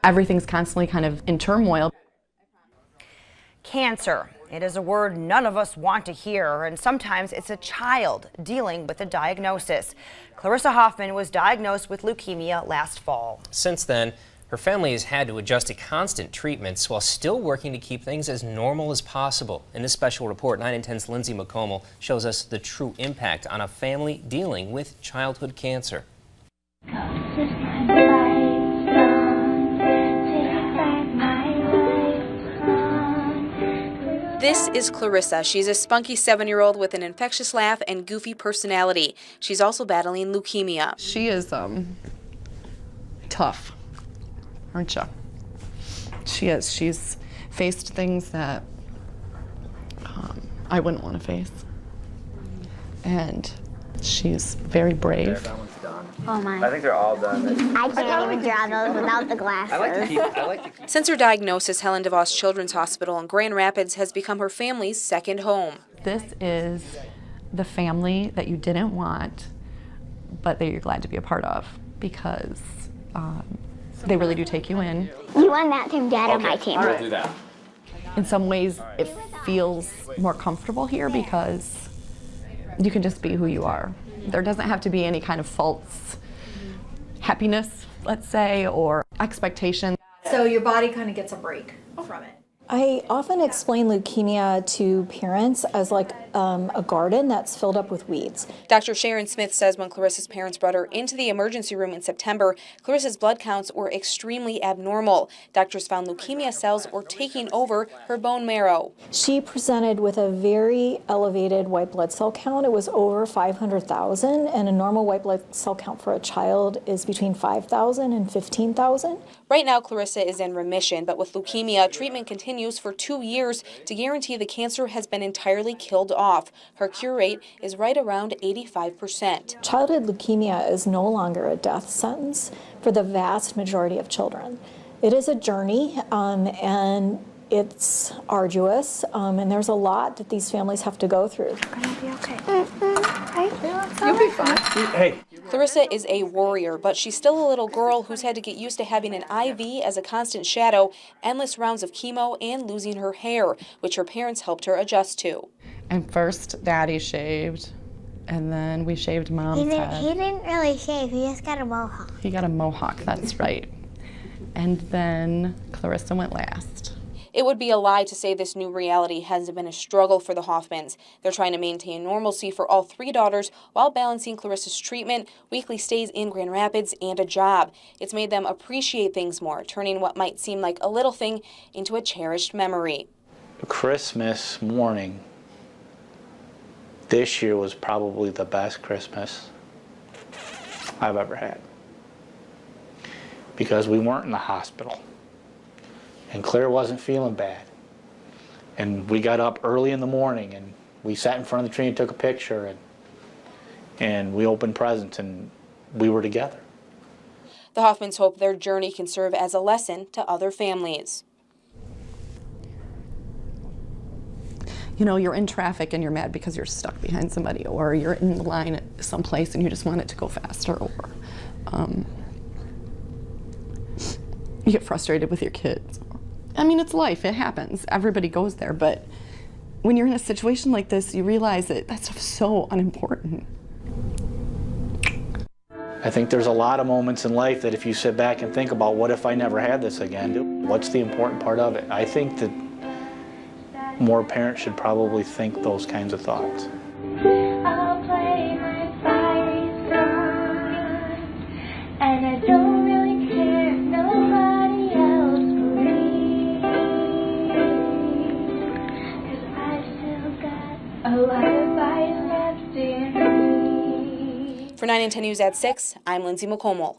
everything's constantly kind of in turmoil. Cancer. It is a word none of us want to hear, and sometimes it's a child dealing with a diagnosis. Clarissa Hoffman was diagnosed with leukemia last fall. Since then, her family has had to adjust to constant treatments while still working to keep things as normal as possible. In this special report, 9 and 10's Lindsay McComal shows us the true impact on a family dealing with childhood cancer. This is Clarissa. She's a spunky 7-year-old with an infectious laugh and goofy personality. She's also battling leukemia. She is tough, aren't you? She is. She's faced things that I wouldn't want to face. And she's very brave. That one's done. Oh my. I think they're all done. I can't even draw those without the glasses. I like to keep. Since her diagnosis, Helen Devos Children's Hospital in Grand Rapids has become her family's second home. This is the family that you didn't want, but that you're glad to be a part of, because they really do take you in. You want that team, Dad, on my team. We'll do that. In some ways, it feels more comfortable here because you can just be who you are. There doesn't have to be any kind of false happiness, let's say, or expectation. So your body kind of gets a break from it. I often explain leukemia to parents as like a garden that's filled up with weeds. Dr. Sharon Smith says when Clarissa's parents brought her into the emergency room in September, Clarissa's blood counts were extremely abnormal. Doctors found leukemia cells were taking over her bone marrow. She presented with a very elevated white blood cell count. It was over 500,000, and a normal white blood cell count for a child is between 5,000 and 15,000. Right now, Clarissa is in remission, but with leukemia, treatment continues for 2 years to guarantee the cancer has been entirely killed off. Her cure rate is right around 85%. Childhood leukemia is no longer a death sentence for the vast majority of children. It is a journey, and it's arduous, and there's a lot that these families have to go through. You're gonna be okay. Right? You'll be fine. Hey. Clarissa is a warrior, but she's still a little girl who's had to get used to having an IV as a constant shadow, endless rounds of chemo, and losing her hair, which her parents helped her adjust to. And first, Daddy shaved, and then we shaved Mom's head. He didn't really shave, he just got a mohawk. He got a mohawk, that's right. And then Clarissa went last. It would be a lie to say this new reality hasn't been a struggle for the Hoffmans. They're trying to maintain normalcy for all 3 daughters while balancing Clarissa's treatment, weekly stays in Grand Rapids, and a job. It's made them appreciate things more, turning what might seem like a little thing into a cherished memory. Christmas morning this year was probably the best Christmas I've ever had, because we weren't in the hospital. And Claire wasn't feeling bad. And we got up early in the morning and we sat in front of the tree and took a picture, and we opened presents and we were together. The Hoffmans hope their journey can serve as a lesson to other families. You know, you're in traffic and you're mad because you're stuck behind somebody, or you're in the line at someplace and you just want it to go faster, or you get frustrated with your kids. I mean, it's life, it happens. Everybody goes there, but when you're in a situation like this, you realize that that's so unimportant. I think there's a lot of moments in life that if you sit back and think about, what if I never had this again? What's the important part of it? I think that more parents should probably think those kinds of thoughts. I'll play my fiery song, and I don't really care if nobody else believes, 'cause I still got a lot of fire left in me. For 9 and 10 News at 6, I'm Lindsay McComal.